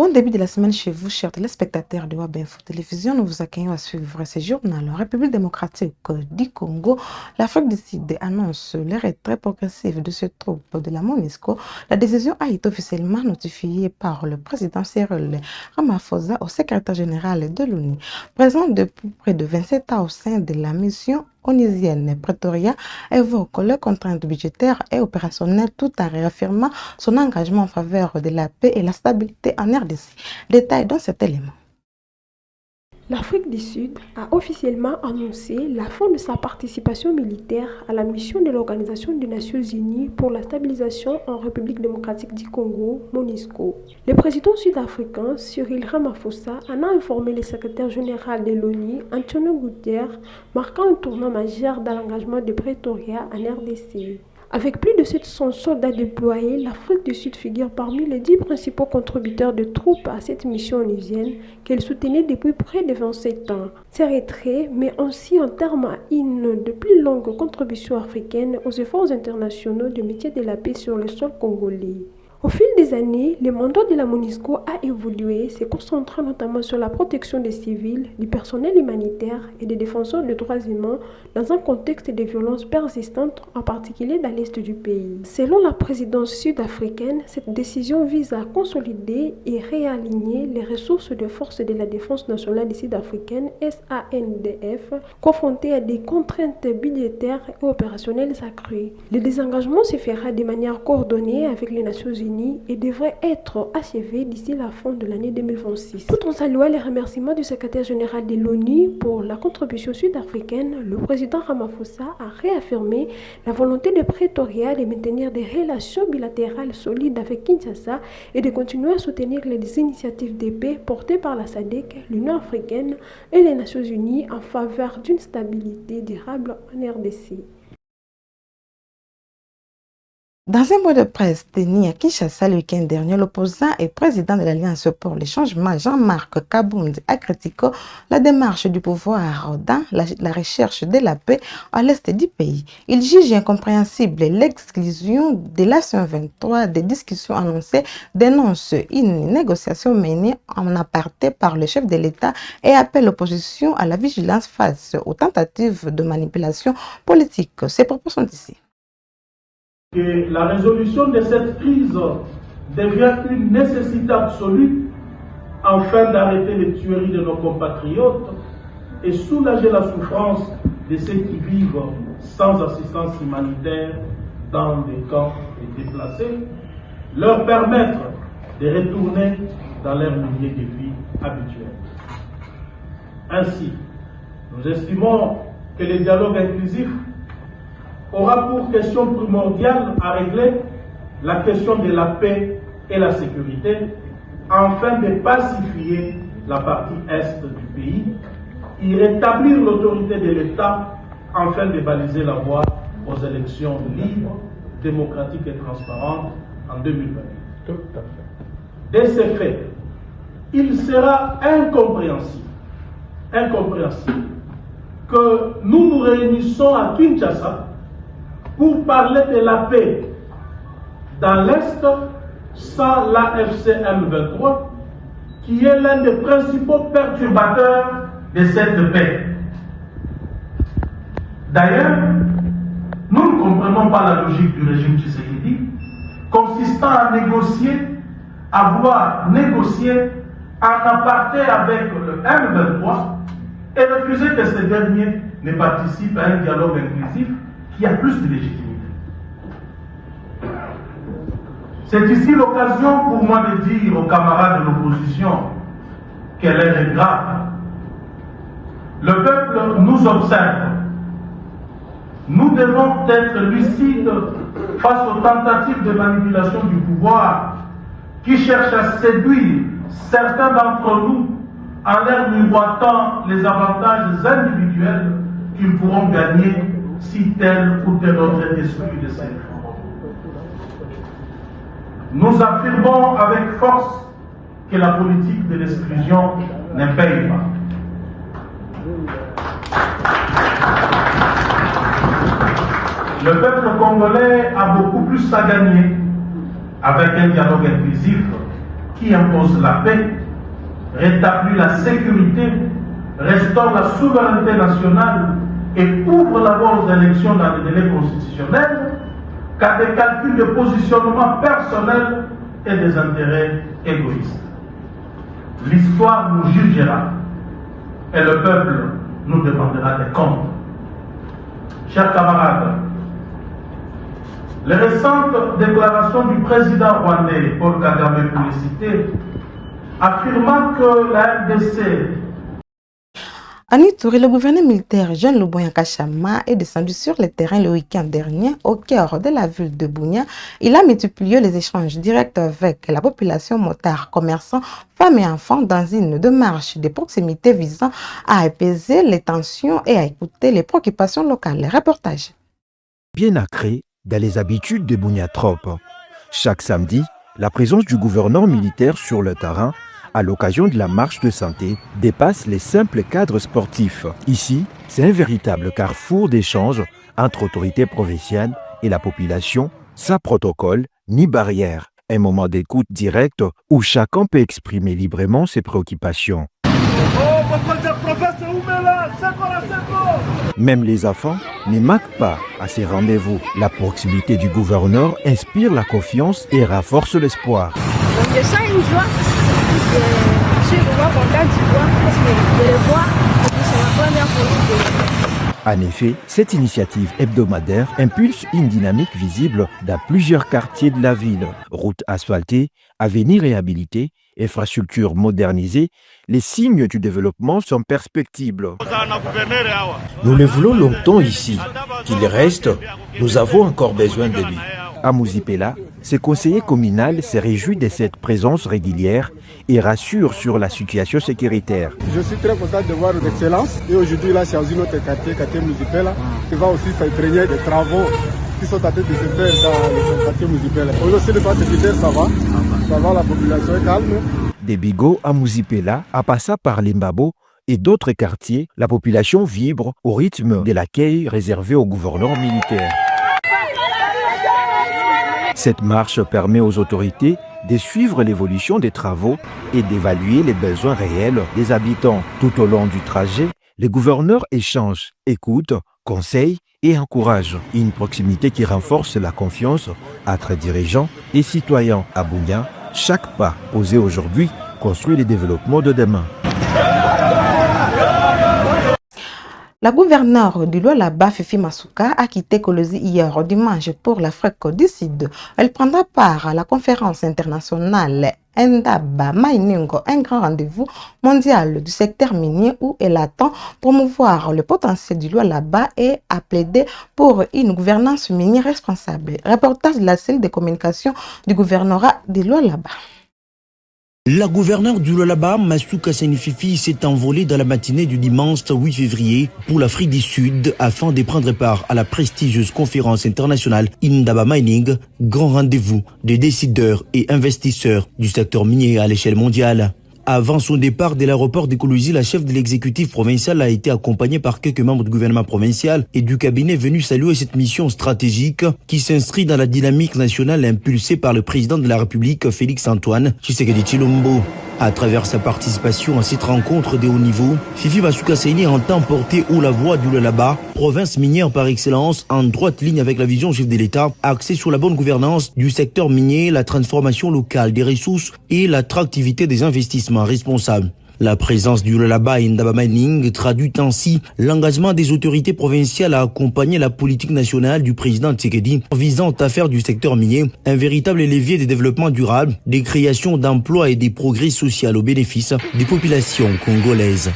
Bon début de la semaine chez vous, chers téléspectateurs de Web Info Télévision. Nous vous accueillons à suivre ce journal. En République démocratique du Congo, l'Afrique du Sud annonce le retrait progressif de ses troupes de la MONUSCO. La décision a été officiellement notifiée par le président Cyril Ramaphosa au secrétaire général de l'ONU. Présent depuis près de 27 ans au sein de la mission onusienne, Pretoria évoque les contraintes budgétaires et opérationnelles tout en réaffirmant son engagement en faveur de la paix et la stabilité en RDC. Détail dans cet élément. L'Afrique du Sud a officiellement annoncé la fin de sa participation militaire à la mission de l'Organisation des Nations Unies pour la stabilisation en République démocratique du Congo, MONUSCO. Le président sud-africain Cyril Ramaphosa en a informé le secrétaire général de l'ONU, Antonio Guterres, marquant un tournant majeur dans l'engagement de Pretoria en RDC. Avec plus de 700 soldats déployés, l'Afrique du Sud figure parmi les 10 principaux contributeurs de troupes à cette mission onusienne qu'elle soutenait depuis près de 27 ans. Ces retraits, mais aussi en termes à une de plus longues contributions africaines aux efforts internationaux de métier de la paix sur le sol congolais. Au fil des années, le mandat de la MONUSCO a évolué, se concentrant notamment sur la protection des civils, du personnel humanitaire et des défenseurs des droits humains dans un contexte de violences persistantes, en particulier dans l'est du pays. Selon la présidence sud-africaine, cette décision vise à consolider et réaligner les ressources des forces de la défense nationale sud-africaine, SANDF, confrontées à des contraintes budgétaires et opérationnelles accrues. Le désengagement se fera de manière coordonnée avec les Nations Unies et devrait être achevé d'ici la fin de l'année 2026. Tout en saluant les remerciements du secrétaire général de l'ONU pour la contribution sud-africaine, le président Ramaphosa a réaffirmé la volonté de Pretoria de maintenir des relations bilatérales solides avec Kinshasa et de continuer à soutenir les initiatives de paix portées par la SADC, l'Union africaine et les Nations unies en faveur d'une stabilité durable en RDC. Dans un mot de presse tenu à Kinshasa le week-end dernier, l'opposant et président de l'Alliance pour le changement, Jean-Marc Kabound, a critiqué la démarche du pouvoir dans la recherche de la paix à l'est du pays. Il juge incompréhensible l'exclusion de la 123 des discussions annoncées, dénonce une négociation menée en aparté par le chef de l'État et appelle l'opposition à la vigilance face aux tentatives de manipulation politique. Ces propos sont ici. Que la résolution de cette crise devient une nécessité absolue afin d'arrêter les tueries de nos compatriotes et soulager la souffrance de ceux qui vivent sans assistance humanitaire dans des camps et déplacés, leur permettre de retourner dans leur milieu de vie habituel. Ainsi, nous estimons que le dialogue inclusif aura pour question primordiale à régler la question de la paix et la sécurité, afin de pacifier la partie est du pays, y rétablir l'autorité de l'État, afin de baliser la voie aux élections libres, démocratiques et transparentes en 2020. Tout à fait. De ces faits, il sera incompréhensible que nous nous réunissons à Kinshasa pour parler de la paix dans l'Est sans l'AFCM 23, qui est l'un des principaux perturbateurs de cette paix. D'ailleurs, nous ne comprenons pas la logique du régime Tshisekedi, consistant à vouloir négocier en aparté avec le M23 et refuser que ce dernier ne participe à un dialogue inclusif qui a plus de légitimité. C'est ici l'occasion pour moi de dire aux camarades de l'opposition qu'elle est grave. Le peuple nous observe. Nous devons être lucides face aux tentatives de manipulation du pouvoir qui cherchent à séduire certains d'entre nous en leur miroitant les avantages individuels qu'ils pourront gagner si tel ou tel autre est exclu de ces réformes. Nous affirmons avec force que la politique de l'exclusion ne paye pas. Le peuple congolais a beaucoup plus à gagner avec un dialogue inclusif qui impose la paix, rétablit la sécurité, restaure la souveraineté nationale et ouvre la voie aux élections dans les délais constitutionnels, qu'à des calculs de positionnement personnel et des intérêts égoïstes. L'histoire nous jugera et le peuple nous demandera des comptes. Chers camarades, les récentes déclarations du président rwandais Paul Kagame, pour les citer, affirmant que la RDC... Annie Touré, le gouverneur militaire Jean Luboya Kachama est descendu sur le terrain le week-end dernier au cœur de la ville de Bunia. Il a multiplié les échanges directs avec la population, motards, commerçants, femmes et enfants dans une démarche de proximité visant à apaiser les tensions et à écouter les préoccupations locales. Reportage. Bien ancré dans les habitudes de Bunia Trop. Chaque samedi, la présence du gouverneur militaire sur le terrain à l'occasion de la marche de santé dépasse les simples cadres sportifs. Ici, c'est un véritable carrefour d'échange entre autorités provinciales et la population, sans protocole ni barrière. Un moment d'écoute directe où chacun peut exprimer librement ses préoccupations. Même les enfants ne manquent pas à ces rendez-vous. La proximité du gouverneur inspire la confiance et renforce l'espoir. Je sens une joie. Je suis vraiment content de voir parce que de le voir, c'est la première fois. En effet, cette initiative hebdomadaire impulse une dynamique visible dans plusieurs quartiers de la ville. Routes asphaltées, avenirs réhabilités, infrastructures modernisées, les signes du développement sont perceptibles. Nous le voulons longtemps ici. Qu'il reste, nous avons encore besoin de lui. À Muzipela, ce conseiller communal se réjouit de cette présence régulière et rassure sur la situation sécuritaire. Je suis très content de voir l'excellence et aujourd'hui là c'est dans un autre quartier Muzipela, qui va aussi s'imprégner des travaux qui sont en train de se faire dans le quartier Muzipela. Aujourd'hui le plan sécuritaire ça va, la population est calme. Des Bigots à Muzipela, à passer par Limbabo et d'autres quartiers, la population vibre au rythme de l'accueil réservé au gouverneur militaire. Cette marche permet aux autorités de suivre l'évolution des travaux et d'évaluer les besoins réels des habitants. Tout au long du trajet, les gouverneurs échangent, écoutent, conseillent et encouragent. Une proximité qui renforce la confiance entre dirigeants et citoyens. À Bunia, chaque pas posé aujourd'hui construit le développement de demain. La gouverneure du Lualaba, Fifi Masuka, a quitté Kolosi hier dimanche pour l'Afrique du Sud. Elle prendra part à la conférence internationale Ndaba Mainingo, un grand rendez-vous mondial du secteur minier où elle attend promouvoir le potentiel du Lualaba et à plaider pour une gouvernance minière responsable. Reportage de la cellule de communication du gouvernorat du Lualaba. La gouverneure du Lualaba, Masuka Fifi, s'est envolée dans la matinée du dimanche 8 février pour l'Afrique du Sud afin de prendre part à la prestigieuse conférence internationale Ndaba Mining, grand rendez-vous des décideurs et investisseurs du secteur minier à l'échelle mondiale. Avant son départ de l'aéroport de Kolosi, la chef de l'exécutif provincial a été accompagnée par quelques membres du gouvernement provincial et du cabinet venus saluer cette mission stratégique qui s'inscrit dans la dynamique nationale impulsée par le président de la République, Félix-Antoine Tshisekedi Tshilombo. À travers sa participation à cette rencontre de haut niveau, Fifi Masuka entend porter haut la voix du Lualaba, province minière par excellence, en droite ligne avec la vision chef de l'État, axée sur la bonne gouvernance du secteur minier, la transformation locale des ressources et l'attractivité des investissements responsables. La présence du Lualaba et Ndaba Mining traduit ainsi l'engagement des autorités provinciales à accompagner la politique nationale du président Tshisekedi visant à faire du secteur minier un véritable levier de développement durable, des créations d'emplois et des progrès sociaux au bénéfice des populations congolaises.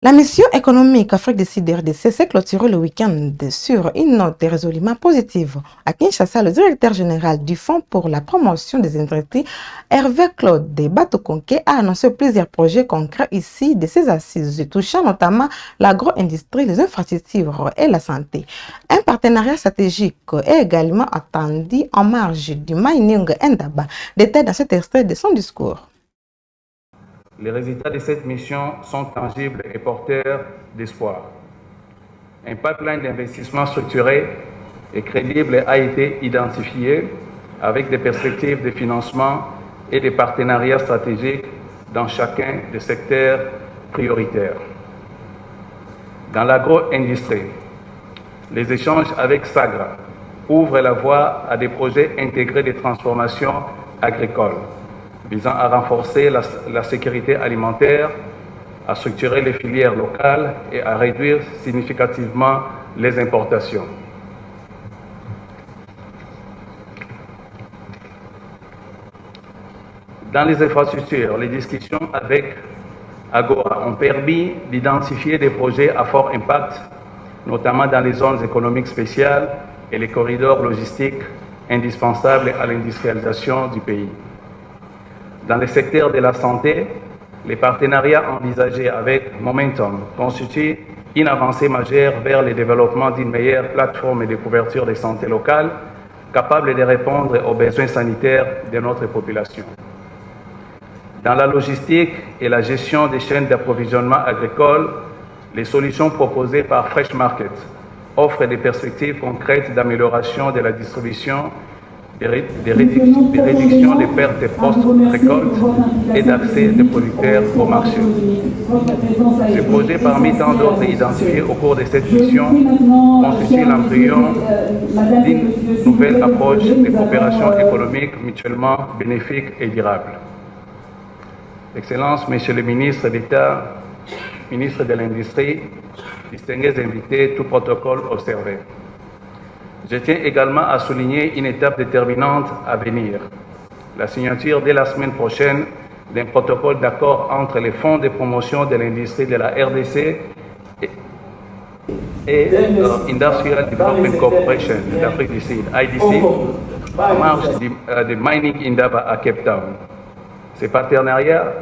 La mission économique Afrique du Sud RDC s'est clôturée le week-end sur une note résolument positive. À Kinshasa, le directeur général du Fonds pour la promotion des industries, Hervé Claude de Batokonke, a annoncé plusieurs projets concrets ici de ces assises, touchant notamment l'agro-industrie, les infrastructures et la santé. Un partenariat stratégique est également attendu en marge du Mining Ndaba. Détail dans cet extrait de son discours. Les résultats de cette mission sont tangibles et porteurs d'espoir. Un pipeline d'investissement structuré et crédible a été identifié avec des perspectives de financement et des partenariats stratégiques dans chacun des secteurs prioritaires. Dans l'agro-industrie, les échanges avec SAGRA ouvrent la voie à des projets intégrés de transformation agricole visant à renforcer la sécurité alimentaire, à structurer les filières locales et à réduire significativement les importations. Dans les infrastructures, les discussions avec Agora ont permis d'identifier des projets à fort impact, notamment dans les zones économiques spéciales et les corridors logistiques indispensables à l'industrialisation du pays. Dans le secteur de la santé, les partenariats envisagés avec Momentum constituent une avancée majeure vers le développement d'une meilleure plateforme de couverture de santé locale capable de répondre aux besoins sanitaires de notre population. Dans la logistique et la gestion des chaînes d'approvisionnement agricole, les solutions proposées par Fresh Market offrent des perspectives concrètes d'amélioration de la distribution, de réduction des pertes post-récolte et d'accès des producteurs au marché. Ce projet, parmi tant d'autres identifiés au cours de cette mission, constitue l'embryon d'une nouvelle approche de coopération économique mutuellement bénéfique et durable. Excellences, Monsieur le ministre d'État, ministre de l'Industrie, distingués invités, tout protocole observé. Je tiens également à souligner une étape déterminante à venir, la signature dès la semaine prochaine d'un protocole d'accord entre les fonds de promotion de l'industrie de la RDC et Industrial Development Corporation d'Afrique du Sud, IDC, en marge de Mining Indaba à Cape Town. Ce partenariat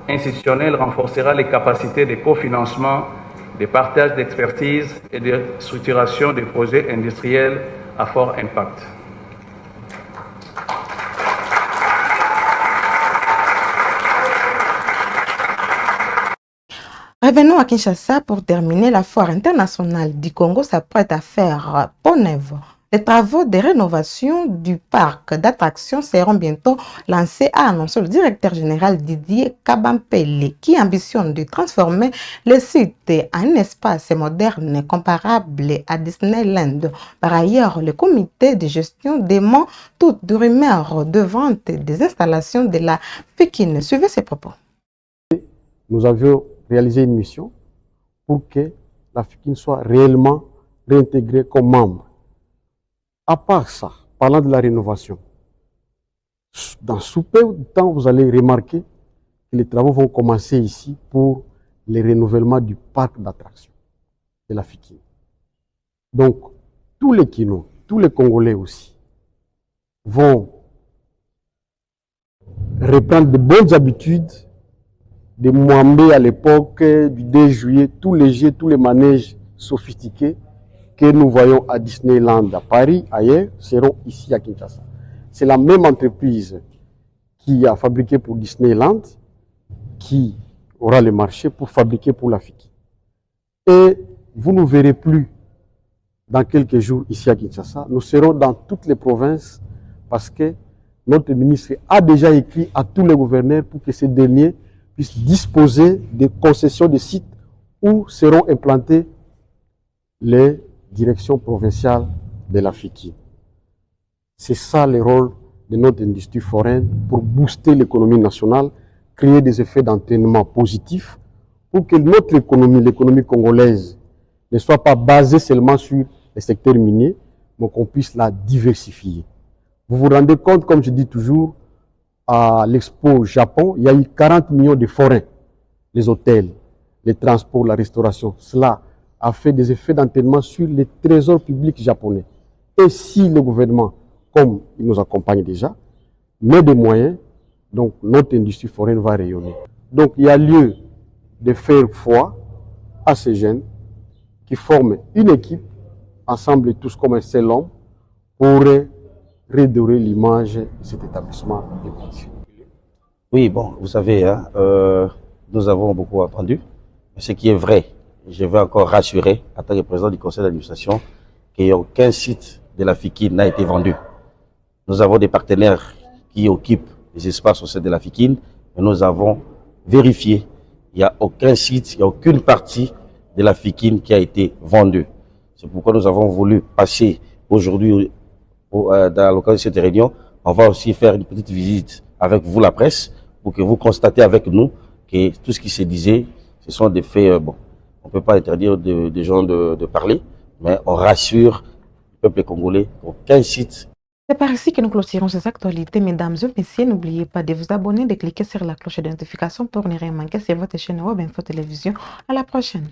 institutionnel renforcera les capacités de cofinancement, de partage d'expertise et de structuration des projets industriels à fort impact. Revenons à Kinshasa pour terminer. La foire internationale du Congo s'apprête à faire peau neuve. Les travaux de rénovation du parc d'attractions seront bientôt lancés, a annoncé le directeur général Didier Kabampele, qui ambitionne de transformer le site en un espace moderne comparable à Disneyland. Par ailleurs, le comité de gestion dément toute rumeur de vente des installations de la FICIN. Suivez ses propos. Nous avions réalisé une mission pour que la FICIN soit réellement réintégrée comme membre. À part ça, parlant de la rénovation, dans sous peu de temps, vous allez remarquer que les travaux vont commencer ici pour le renouvellement du parc d'attractions de la FICIN. Donc, tous les Kinos, tous les Congolais aussi, vont reprendre de bonnes habitudes de Mwambé à l'époque, du 2 juillet, tous les jeux, tous les manèges sophistiqués que nous voyons à Disneyland, à Paris, ailleurs, seront ici à Kinshasa. C'est la même entreprise qui a fabriqué pour Disneyland qui aura le marché pour fabriquer pour la FICIN. Et vous ne verrez plus dans quelques jours ici à Kinshasa. Nous serons dans toutes les provinces parce que notre ministre a déjà écrit à tous les gouverneurs pour que ces derniers puissent disposer des concessions de sites où seront implantées les direction provinciale de la FICIN. C'est ça le rôle de notre industrie foraine pour booster l'économie nationale, créer des effets d'entraînement positifs pour que notre économie, l'économie congolaise, ne soit pas basée seulement sur le secteur minier, mais qu'on puisse la diversifier. Vous vous rendez compte, comme je dis toujours, à l'Expo Japon, il y a eu 40 millions de forains, les hôtels, les transports, la restauration. Cela a fait des effets d'entraînement sur les trésors publics japonais. Et si le gouvernement, comme il nous accompagne déjà, met des moyens, donc notre industrie foraine va rayonner. Donc il y a lieu de faire foi à ces jeunes qui forment une équipe, ensemble tous comme un seul homme, pour redorer l'image de cet établissement. Oui, bon, vous savez, hein, nous avons beaucoup entendu. Ce qui est vrai, je vais encore rassurer, en tant que président du conseil d'administration, qu'il n'y a aucun site de la FIKIN n'a été vendu. Nous avons des partenaires qui occupent les espaces au sein de la FIKIN et nous avons vérifié. Il n'y a aucun site, il n'y a aucune partie de la FIKIN qui a été vendue. C'est pourquoi nous avons voulu passer aujourd'hui dans l'occasion de cette réunion. On va aussi faire une petite visite avec vous, la presse, pour que vous constatez avec nous que tout ce qui se disait, ce sont des faits, bon, on ne peut pas interdire des gens de parler, mais on rassure le peuple congolais qu'aucun site. C'est par ici que nous clôturons ces actualités. Mesdames et messieurs, n'oubliez pas de vous abonner, de cliquer sur la cloche de notification pour ne rien manquer sur votre chaîne Web Info Télévision. À la prochaine.